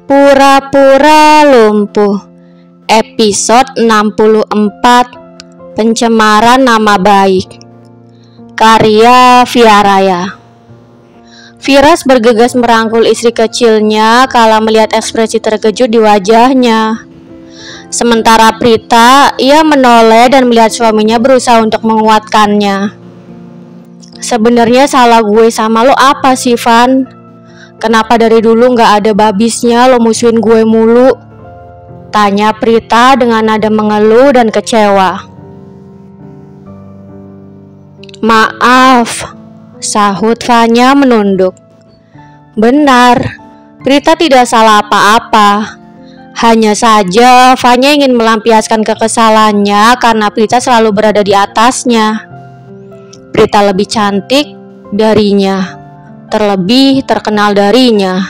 Pura-pura lumpuh. Episode 64. Pencemaran nama baik. Karya Viaraya. Firas bergegas merangkul istri kecilnya kala melihat ekspresi terkejut di wajahnya. Sementara Prita, ia menoleh dan melihat suaminya berusaha untuk menguatkannya. Sebenarnya salah gue sama lo apa sih, Van? Kenapa dari dulu gak ada babisnya lo musuhin gue mulu? Tanya Prita dengan nada mengeluh dan kecewa. Maaf, sahut Vanya menunduk. Benar, Prita tidak salah apa-apa. Hanya saja Vanya ingin melampiaskan kekesalannya karena Prita selalu berada di atasnya. Prita lebih cantik darinya, terlebih terkenal darinya,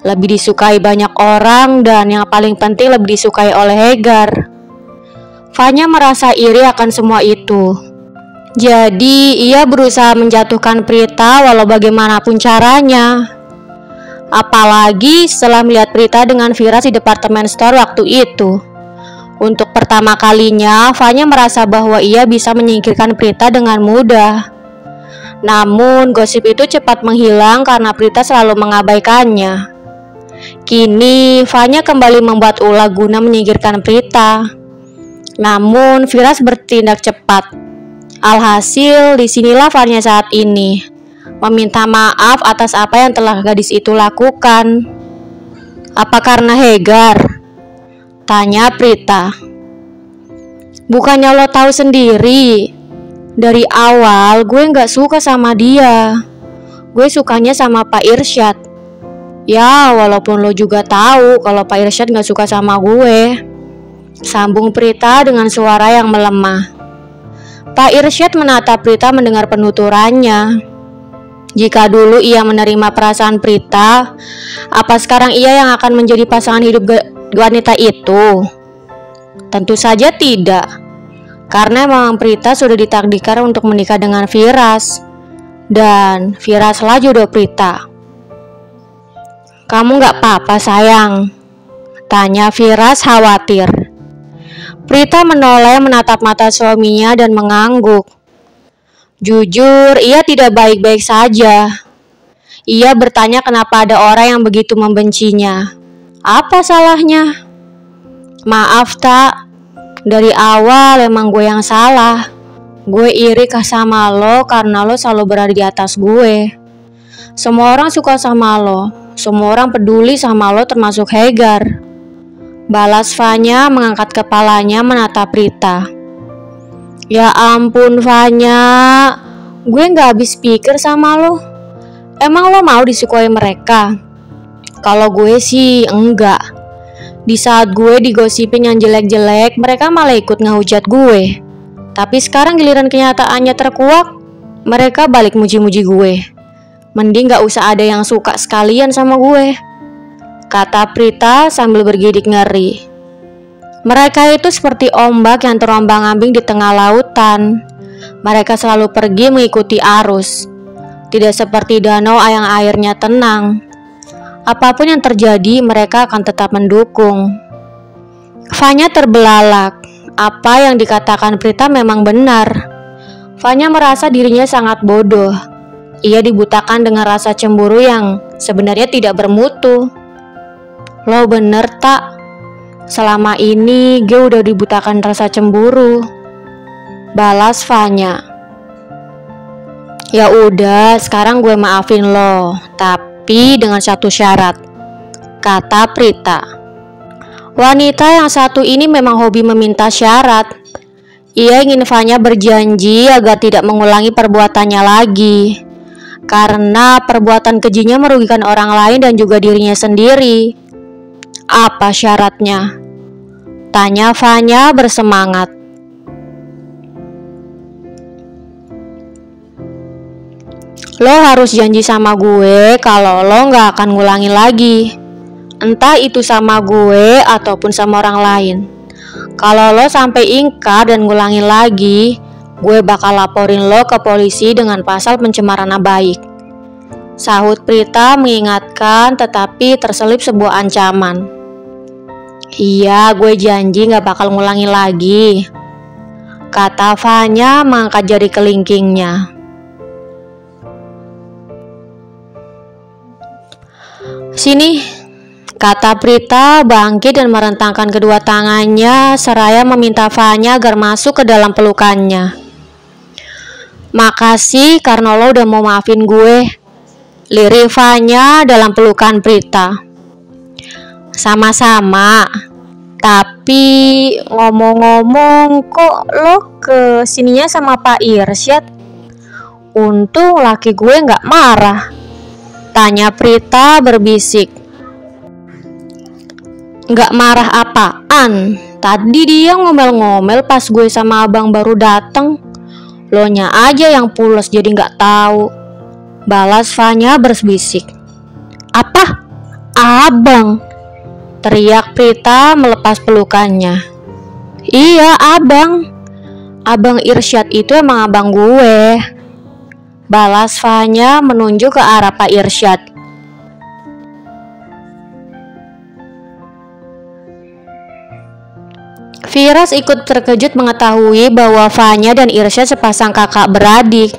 lebih disukai banyak orang, dan yang paling penting lebih disukai oleh Hegar. Vanya merasa iri akan semua itu. Jadi ia berusaha menjatuhkan Prita walau bagaimanapun caranya. Apalagi setelah melihat Prita dengan Firas di departemen store waktu itu. Untuk pertama kalinya Vanya merasa bahwa ia bisa menyingkirkan Prita dengan mudah. Namun gosip itu cepat menghilang karena Prita selalu mengabaikannya. Kini Vanya kembali membuat ulah guna menyingkirkan Prita. Namun Firas bertindak cepat. Alhasil disinilah Vanya saat ini, meminta maaf atas apa yang telah gadis itu lakukan. Apa karena Hegar? Tanya Prita. Bukannya lo tahu sendiri, dari awal gue gak suka sama dia. Gue sukanya sama Pak Irsyad. Ya, walaupun lo juga tahu kalau Pak Irsyad gak suka sama gue. Sambung Prita dengan suara yang melemah. Pak Irsyad menatap Prita mendengar penuturannya. Jika dulu ia menerima perasaan Prita, apa sekarang ia yang akan menjadi pasangan hidup wanita itu? Tentu saja tidak. Karena memang Prita sudah ditakdirkan untuk menikah dengan Firas. Dan Firaslah jodoh Prita. Kamu gak apa-apa sayang? Tanya Firas khawatir. Prita menoleh menatap mata suaminya dan mengangguk. Jujur, ia tidak baik-baik saja. Ia bertanya kenapa ada orang yang begitu membencinya. Apa salahnya? Maaf tak, dari awal emang gue yang salah. Gue iri sama lo karena lo selalu berada di atas gue. Semua orang suka sama lo, semua orang peduli sama lo termasuk Hegar. Balas Vanya mengangkat kepalanya menatap Prita. Ya ampun Vanya, gue gak habis pikir sama lo. Emang lo mau disukai mereka? Kalau gue sih enggak. Di saat gue digosipin yang jelek-jelek, mereka malah ikut ngehujat gue. Tapi sekarang giliran kenyataannya terkuak, mereka balik muji-muji gue. Mending gak usah ada yang suka sekalian sama gue, kata Prita sambil bergidik ngeri. Mereka itu seperti ombak yang terombang-ambing di tengah lautan. Mereka selalu pergi mengikuti arus. Tidak seperti danau yang airnya tenang. Apapun yang terjadi, mereka akan tetap mendukung. Vanya terbelalak. Apa yang dikatakan Prita memang benar. Vanya merasa dirinya sangat bodoh. Ia dibutakan dengan rasa cemburu yang sebenarnya tidak bermutu. Lo bener tak? Selama ini gue udah dibutakan rasa cemburu. Balas Vanya. Ya udah, sekarang gue maafin lo, tapi dengan satu syarat, kata Prita. Wanita yang satu ini memang hobi meminta syarat. Ia ingin Vanya berjanji agar tidak mengulangi perbuatannya lagi, karena perbuatan kejinya merugikan orang lain dan juga dirinya sendiri. Apa syaratnya? Tanya Vanya bersemangat. Lo harus janji sama gue kalau lo gak akan ngulangi lagi. Entah itu sama gue ataupun sama orang lain. Kalau lo sampai ingkar dan ngulangi lagi, gue bakal laporin lo ke polisi dengan pasal pencemaran nama baik. Sahut Prita mengingatkan tetapi terselip sebuah ancaman. Iya, gue janji gak bakal ngulangi lagi, kata Vanya mengangkat jari kelingkingnya. Sini, kata Prita bangkit dan merentangkan kedua tangannya seraya meminta Vanya agar masuk ke dalam pelukannya. Makasih karena lo udah mau maafin gue, lirik Vanya dalam pelukan Prita. Sama-sama. Tapi ngomong-ngomong, kok lo kesininya sama Pak Irsyad? Untung laki gue gak marah, tanya Prita berbisik. Gak marah apaan? Tadi dia ngomel-ngomel pas gue sama abang baru dateng. Lo nya aja yang pules jadi gak tahu, balas Vanya berbisik. Apa? Abang? Teriak Prita melepas pelukannya. Iya, abang. Abang Irsyad itu emang abang gue, balas Vanya menunjuk ke arah Pak Irsyad. Firas ikut terkejut mengetahui bahwa Vanya dan Irsyad sepasang kakak beradik.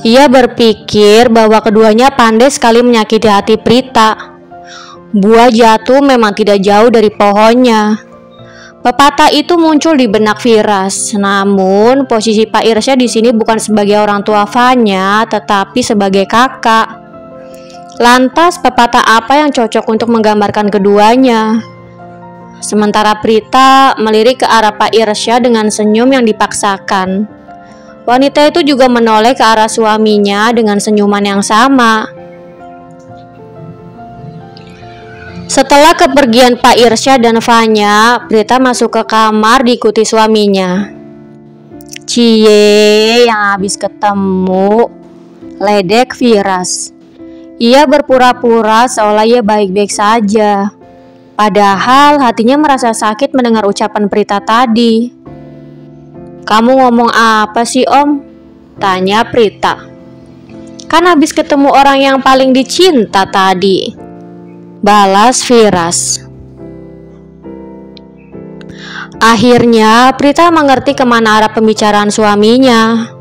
Ia berpikir bahwa keduanya pandai sekali menyakiti hati Prita. Buah jatuh memang tidak jauh dari pohonnya. Pepatah itu muncul di benak Firas. Namun posisi Pak Irsyad di sini bukan sebagai orang tua Vanya, tetapi sebagai kakak. Lantas pepatah apa yang cocok untuk menggambarkan keduanya? Sementara Prita melirik ke arah Pak Irsyad dengan senyum yang dipaksakan. Wanita itu juga menoleh ke arah suaminya dengan senyuman yang sama. Setelah kepergian Pak Irsyad dan Vanya, Prita masuk ke kamar diikuti suaminya. Cie, yang habis ketemu, ledek Firas. Ia berpura-pura seolah ia baik-baik saja. Padahal hatinya merasa sakit mendengar ucapan Prita tadi. Kamu ngomong apa sih, Om? Tanya Prita. Kan habis ketemu orang yang paling dicinta tadi, balas Firas. Akhirnya Prita mengerti kemana arah pembicaraan suaminya.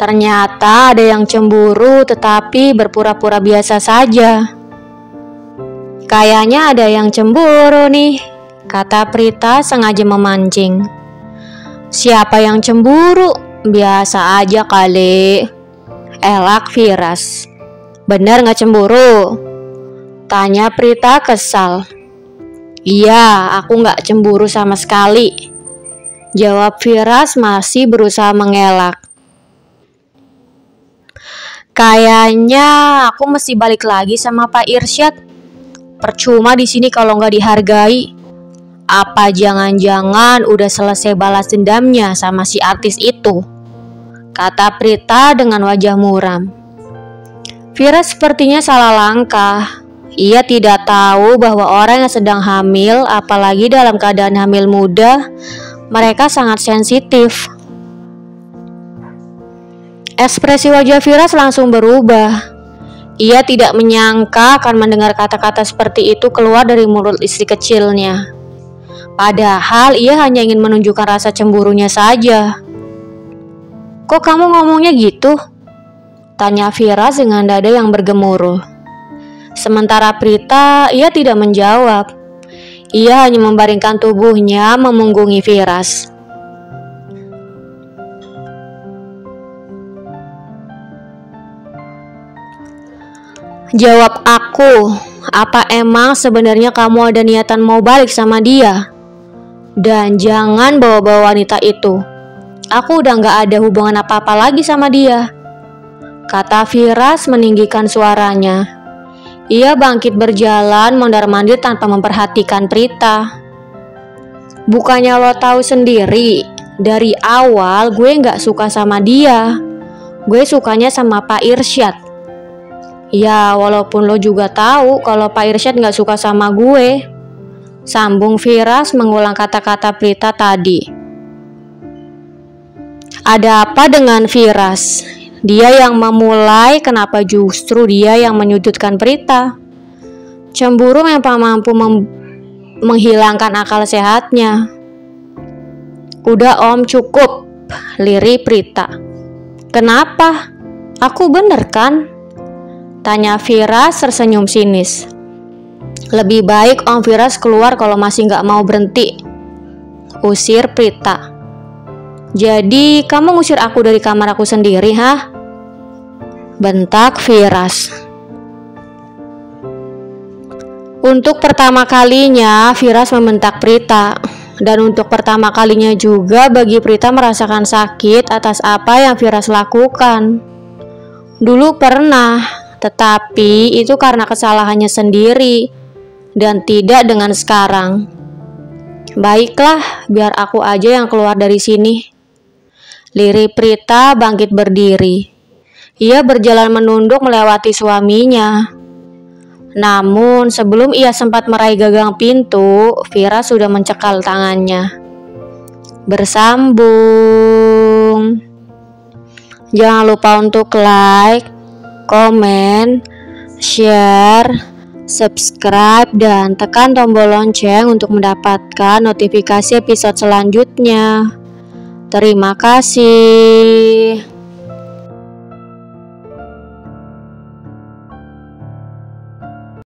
Ternyata ada yang cemburu tetapi berpura-pura biasa saja. Kayaknya ada yang cemburu nih, kata Prita sengaja memancing. Siapa yang cemburu? Biasa aja kali, elak Firas. Bener gak cemburu? Tanya Prita kesal. Iya, aku gak cemburu sama sekali, jawab Firas masih berusaha mengelak. Kayaknya aku mesti balik lagi sama Pak Irsyad. Percuma di sini kalau gak dihargai. Apa jangan-jangan udah selesai balas dendamnya sama si artis itu? Kata Prita dengan wajah muram. Firas sepertinya salah langkah. Ia tidak tahu bahwa orang yang sedang hamil, apalagi dalam keadaan hamil muda, mereka sangat sensitif. Ekspresi wajah Firas langsung berubah. Ia tidak menyangka akan mendengar kata-kata seperti itu keluar dari mulut istri kecilnya. Padahal ia hanya ingin menunjukkan rasa cemburunya saja. Kok kamu ngomongnya gitu? Tanya Firas dengan dada yang bergemuruh. Sementara Prita, ia tidak menjawab. Ia hanya membaringkan tubuhnya memunggungi Firas. Jawab aku, apa emang sebenarnya kamu ada niatan mau balik sama dia? Dan jangan bawa-bawa wanita itu. Aku udah gak ada hubungan apa-apa lagi sama dia, kata Firas meninggikan suaranya. Ia bangkit berjalan mondar-mandir tanpa memperhatikan Prita. Bukannya lo tahu sendiri, dari awal gue gak suka sama dia. Gue sukanya sama Pak Irsyad. Ya, walaupun lo juga tahu kalau Pak Irsyad gak suka sama gue, sambung Firas mengulang kata-kata Prita tadi. Ada apa dengan Firas? Dia yang memulai, kenapa justru dia yang menyudutkan Prita? Cemburu memang mampu menghilangkan akal sehatnya. Udah Om, cukup, lirih Prita. Kenapa? Aku bener kan? Tanya Firas tersenyum sinis. Lebih baik Om Firas keluar kalau masih gak mau berhenti, usir Prita. Jadi kamu ngusir aku dari kamar aku sendiri, hah? Bentak Firas. Untuk pertama kalinya Firas membentak Prita. Dan untuk pertama kalinya juga bagi Prita merasakan sakit atas apa yang Firas lakukan. Dulu pernah, tetapi itu karena kesalahannya sendiri dan tidak dengan sekarang. Baiklah, biar aku aja yang keluar dari sini. Lirih Prita bangkit berdiri. Ia berjalan menunduk melewati suaminya. Namun sebelum ia sempat meraih gagang pintu, Firas sudah mencekal tangannya. Bersambung. Jangan lupa untuk like, komen, share, subscribe, dan tekan tombol lonceng untuk mendapatkan notifikasi episode selanjutnya. Terima kasih.